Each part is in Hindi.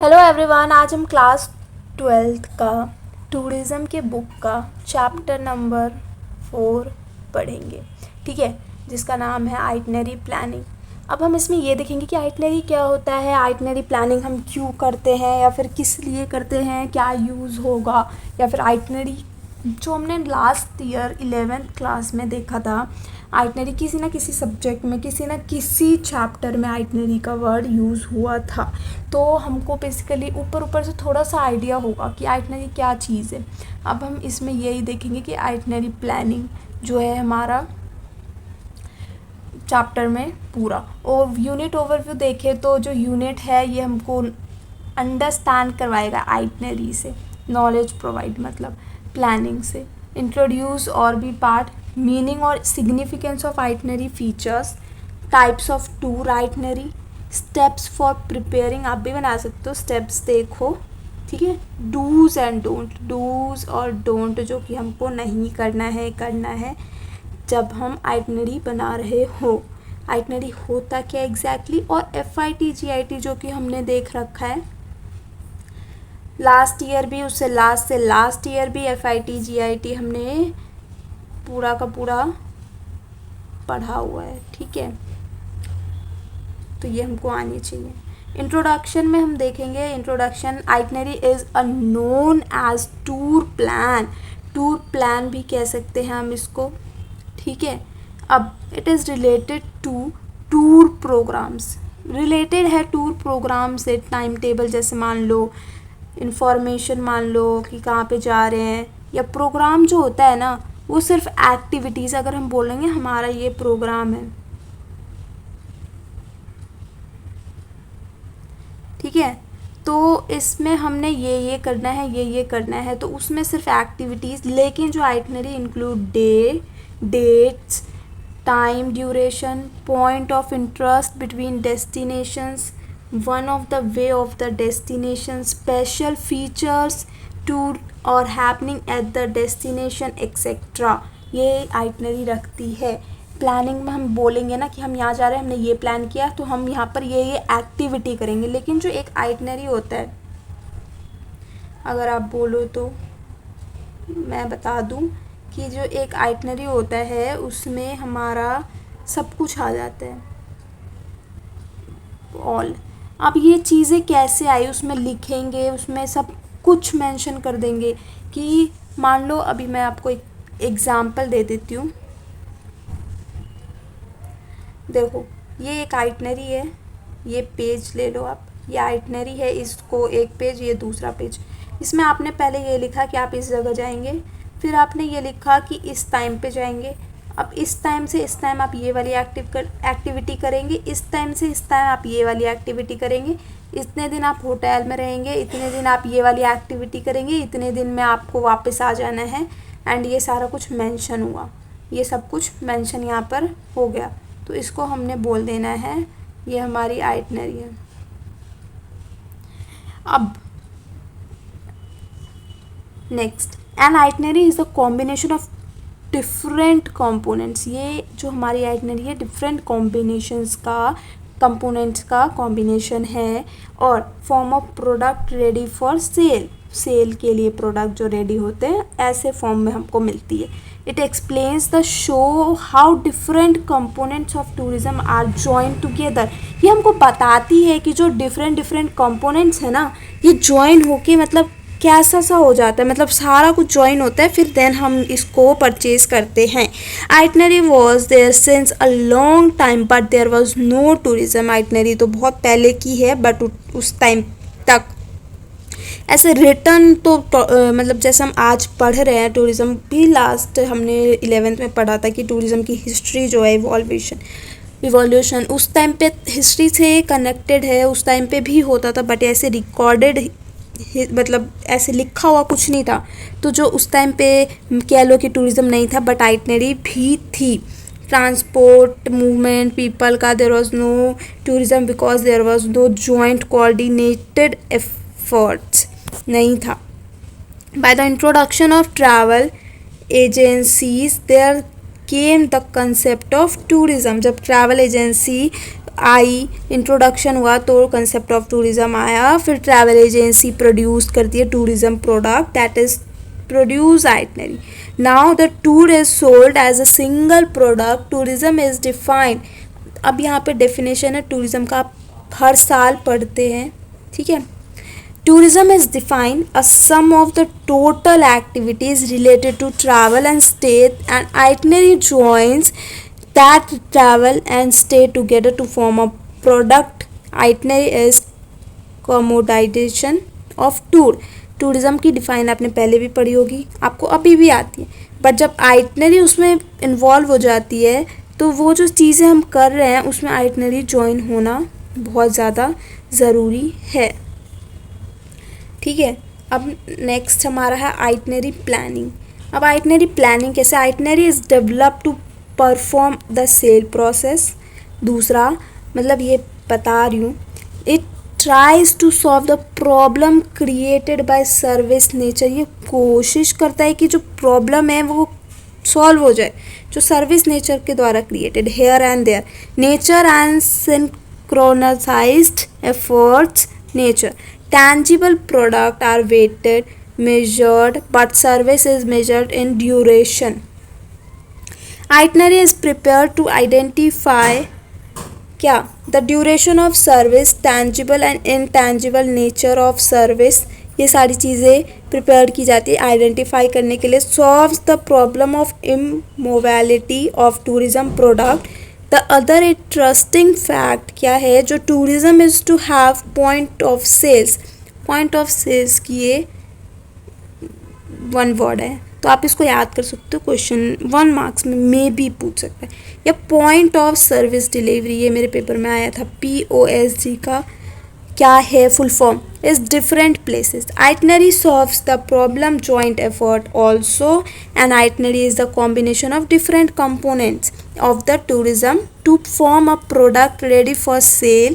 हेलो एवरीवन, आज हम क्लास 12th का टूरिज़्म के बुक का चैप्टर नंबर 4 पढ़ेंगे। ठीक है, जिसका नाम है आइटनरी प्लानिंग। अब हम इसमें ये देखेंगे कि आइटनरी क्या होता है, आइटनरी प्लानिंग हम क्यों करते हैं या फिर किस लिए करते हैं, क्या यूज़ होगा, या फिर आइटनरी जो हमने लास्ट ईयर 11th क्लास में देखा था। आइटनरी किसी ना किसी सब्जेक्ट में, किसी ना किसी चैप्टर में आइटनरी का वर्ड यूज़ हुआ था, तो हमको बेसिकली ऊपर ऊपर से थोड़ा सा आइडिया होगा कि आइटनरी क्या चीज़ है। अब हम इसमें यही देखेंगे कि आइटनरी प्लानिंग जो है हमारा चैप्टर में पूरा, और यूनिट ओवरव्यू देखें तो जो यूनिट है ये हमको अंडरस्टैंड करवाएगा आइटनरी से, नॉलेज प्रोवाइड मतलब प्लानिंग से। इंट्रोड्यूस और भी पार्ट, मीनिंग और significance of itinerary features, types of tour itinerary, steps for preparing, आप भी बना सकते हो, स्टेप्स देखो। ठीक है, डूज एंड डोंट, डूज और डोंट जो कि हमको नहीं करना है जब हम आइटनरी बना रहे हो। आइटनरी होता क्या एग्जैक्टली, और FIT GIT जो कि हमने देख रखा है लास्ट ईयर भी, उससे लास्ट ईयर भी FIT GIT हमने पूरा का पूरा पढ़ा हुआ है। ठीक है, तो ये हमको आनी चाहिए। इंट्रोडक्शन में हम देखेंगे, introduction, itinerary is a known as tour plan, tour plan भी कह सकते हैं हम इसको। ठीक है, अब it is related to tour programs, related है टूर प्रोग्राम से। टाइम टेबल जैसे मान लो, इंफॉर्मेशन मान लो कि कहाँ पे जा रहे हैं, या प्रोग्राम जो होता है ना वो सिर्फ एक्टिविटीज़, अगर हम बोलेंगे हमारा ये प्रोग्राम है, ठीक है, तो इसमें हमने ये करना है, ये करना है, तो उसमें सिर्फ एक्टिविटीज़। लेकिन जो itinerary include day, dates, time duration, point of interest between destinations, one of the way of the destination, special features, tour और happening at the destination etcetera, ये आइटनरी रखती है। प्लानिंग में हम बोलेंगे ना कि हम यहाँ जा रहे हैं, हमने ये प्लान किया, तो हम यहाँ पर ये एक्टिविटी करेंगे। लेकिन जो एक आइटनरी होता है, अगर आप बोलो तो मैं बता दूँ कि जो एक आइटनरी होता है उसमें हमारा सब कुछ आ जाता है, ऑल। अब ये चीज़ें कैसे आई उसमें लिखेंगे, उसमें सब कुछ मेंशन कर देंगे। कि मान लो अभी मैं आपको एक एग्ज़ाम्पल दे देती हूँ। देखो, ये एक आइटनरी है, ये पेज ले लो आप, ये आइटनरी है, इसको एक पेज, ये दूसरा पेज। इसमें आपने पहले ये लिखा कि आप इस जगह जाएंगे, फिर आपने ये लिखा कि इस टाइम पे जाएंगे। अब इस टाइम से इस टाइम आप ये वाली एक्टिविटी करेंगे, इस टाइम से इस टाइम आप ये वाली एक्टिविटी करेंगे, इतने दिन आप होटल में रहेंगे, इतने दिन आप ये वाली एक्टिविटी करेंगे, इतने दिन में आपको वापस आ जाना है। एंड ये सारा कुछ मेंशन हुआ, ये सब कुछ मेंशन यहाँ पर हो गया, तो इसको हमने बोल देना है ये हमारी आइटनरी है। अब next, an itinerary is the combination of different components, ये जो हमारी आइटनरी है डिफरेंट कॉम्बिनेशंस का, कंपोनेंट्स का कॉम्बिनेशन है, और form of product ready for sale, sale के लिए प्रोडक्ट जो रेडी होते हैं ऐसे फॉर्म में हमको मिलती है। It explains the show how different components of tourism are join together, ये हमको बताती है कि जो डिफरेंट कंपोनेंट्स है ना, ये जॉइन होके मतलब कैसा सा हो जाता है, मतलब सारा कुछ जॉइन होता है, फिर देन हम इसको परचेज करते हैं। Itinerary was there since a long time but there was no tourism, itinerary तो बहुत पहले की है बट उस टाइम तक ऐसे रिटर्न तो मतलब जैसे हम आज पढ़ रहे हैं, टूरिज़्म भी लास्ट हमने 11th में पढ़ा था कि टूरिज़्म की हिस्ट्री जो है इवोल्यूशन उस टाइम पे हिस्ट्री से कनेक्टेड है, उस टाइम पे भी होता था, बट ऐसे रिकॉर्डेड मतलब ऐसे लिखा हुआ कुछ नहीं था। तो जो उस टाइम पे कह लो कि टूरिज़्म नहीं था, बट आइटनरी भी थी। ट्रांसपोर्ट मूवमेंट पीपल का, there was no tourism because there was no joint coordinated efforts, नहीं था। By the introduction of travel agencies there came the concept of tourism, जब ट्रैवल एजेंसी आई, इंट्रोडक्शन हुआ तो कंसेप्ट ऑफ टूरिज्म आया, फिर ट्रैवल एजेंसी प्रोड्यूस करती है tourism product, that is produce itinerary. Now the tour is sold as a single product. Tourism is defined. अब यहाँ पे डेफिनेशन है टूरिज्म का, आप हर साल पढ़ते हैं, ठीक है. Tourism is defined as sum of the total activities related to travel and stay, and itinerary joins that travel and stay together to form a product. Itinerary is commoditization of tour. Tourism की डिफाइन आपने पहले भी पढ़ी होगी, आपको अभी भी आती है, बट जब आइटनरी उसमें इन्वॉल्व हो जाती है तो वो जो चीज़ें हम कर रहे हैं उसमें आइटनरी ज्वाइन होना बहुत ज़्यादा ज़रूरी है, ठीक है. अब नेक्स्ट हमारा है आइटनरी प्लानिंग. अब आइटनरी प्लानिंग कैसे? Itinerary is develop to perform the sale process. दूसरा मतलब ये बता रही हूँ, it tries to solve the problem created by service nature. ये कोशिश करता है कि जो प्रॉब्लम है वो सॉल्व हो जाए जो सर्विस नेचर के द्वारा created. Here and there nature and synchronized efforts. Nature tangible product are weighted, measured, but service is measured in duration. Itinerary is prepared to identify क्या? The duration of service, tangible and intangible nature of service. ये सारी चीज़ें प्रिपेयर की जाती है आइडेंटिफाई करने के लिए. Solves the problem of immobility of tourism product. The other interesting fact क्या है, जो tourism is to have point of sales. Point of sales की ये वन वर्ड है, तो आप इसको याद कर सकते हो, क्वेश्चन 1 मार्क्स में मे भी पूछ सकता है. या पॉइंट ऑफ सर्विस डिलीवरी, ये मेरे पेपर में आया था. POSD का क्या है full form? Is different places. Itinerary solves the problem joint effort also. And itinerary is the combination of different components of the tourism to form a product ready for sale.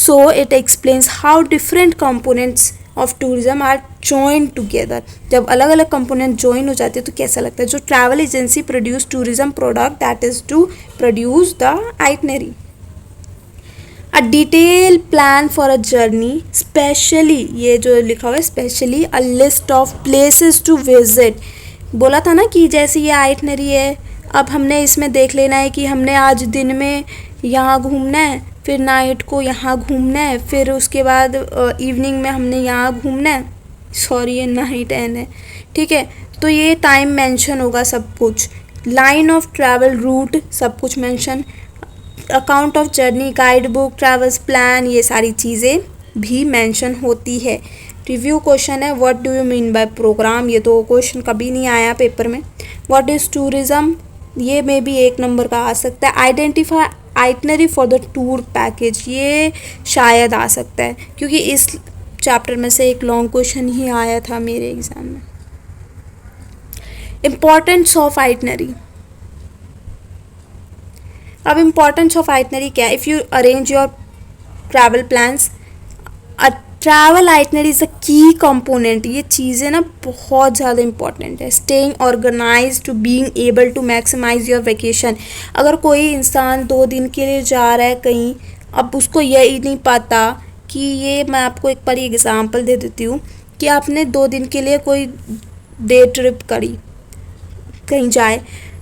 So it explains how different components of tourism are joined together. जब अलग अलग component join हो जाते हैं तो कैसा लगता है. जो travel agency produce tourism product, that is to produce the itinerary. A detailed plan for a journey, specially ये जो लिखा हुआ है specially a list of places to visit. बोला था ना कि जैसे ये itinerary है, अब हमने इसमें देख लेना है कि हमने आज दिन में यहाँ घूमना है, फिर नाइट को यहाँ घूमना है, फिर उसके बाद इवनिंग में हमने यहाँ घूमना है. सॉरी ये नाइट एंड है, ठीक है. तो ये टाइम मेंशन होगा सब कुछ. लाइन ऑफ ट्रैवल रूट सब कुछ mention. Account of journey, guide book, travels plan, ये सारी चीज़ें भी मेंशन होती है. रिव्यू क्वेश्चन है, what do you mean by program. ये तो क्वेश्चन कभी नहीं आया पेपर में. व्हाट इज़ टूरिज़्म, ये में भी 1 नंबर का आ सकता है. Identify itinerary for the tour package, ये शायद आ सकता है क्योंकि इस चैप्टर में से एक लॉन्ग क्वेश्चन ही आया था मेरे एग्जाम में. Importance of itinerary. अब इम्पॉर्टेंस ऑफ आइटनरी क्या है? If you arrange your travel plans, travel itinerary is a key component. ये चीज़ें ना बहुत ज़्यादा इंपॉर्टेंट है. Staying organize to being able to maximize your vacation. अगर कोई इंसान 2 दिन के लिए जा रहा है कहीं, अब उसको यही नहीं पता कि ये, मैं आपको एक बार एग्जांपल दे देती हूँ कि आपने 2 दिन के लिए कोई डे ट्रिप करी, कहीं जाए,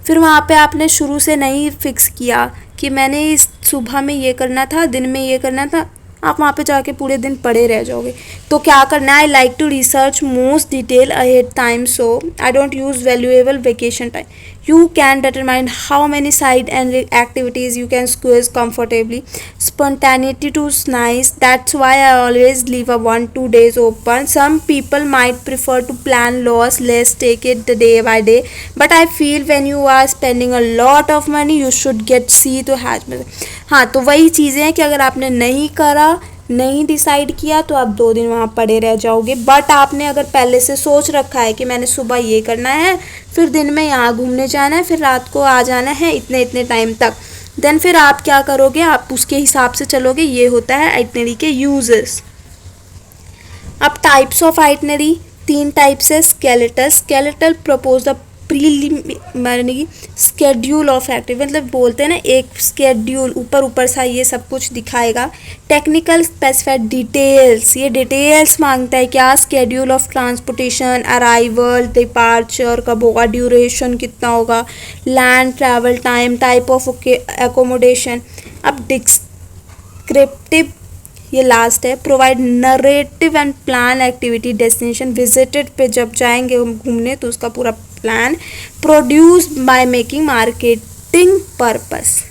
फिर वहाँ पे आपने शुरू से नहीं फिक्स किया कि मैंने इस सुबह में ये करना था, दिन में ये करना था, आप वहाँ पे जाके पूरे दिन पड़े रह जाओगे. तो क्या करना है? I like to research most detail ahead time, so I don't use valuable vacation time. You can determine how many side and activities you can squeeze comfortably. Spontaneity too is nice. That's why I always leave a 1-2 days open. Some people might prefer to plan less, take it the day by day. But I feel when you are spending a lot of money, you should get see to hatch. हाँ, तो वही चीज़ें हैं कि अगर आपने नहीं करा, नहीं डिसाइड किया तो आप 2 दिन वहाँ पड़े रह जाओगे. बट आपने अगर पहले से सोच रखा है कि मैंने सुबह ये करना है, फिर दिन में यहाँ घूमने जाना है, फिर रात को आ जाना है इतने टाइम तक, देन फिर आप क्या करोगे? आप उसके हिसाब से चलोगे. ये होता है आइटनरी के यूजेस. अब टाइप्स ऑफ आइटनरी 3 टाइप्स है. स्केलेटल. स्केलेटल प्रपोज द माने कि स्केड्यूल ऑफ एक्टिविटी, मतलब बोलते हैं ना एक स्केड्यूल, ऊपर ऊपर सा ये सब कुछ दिखाएगा। टेक्निकल स्पेसिफाइड डिटेल्स, ये डिटेल्स मांगता है क्या, schedule of transportation, arrival, departure कब होगा, ड्यूरेशन कितना होगा, land travel time, type of accommodation. अब डिस्क्रिप्टिव, ये लास्ट है, provide narrative and plan activity destination visited पे जब जाएंगे हम घूमने तो उसका पूरा plan, produce by making marketing purpose.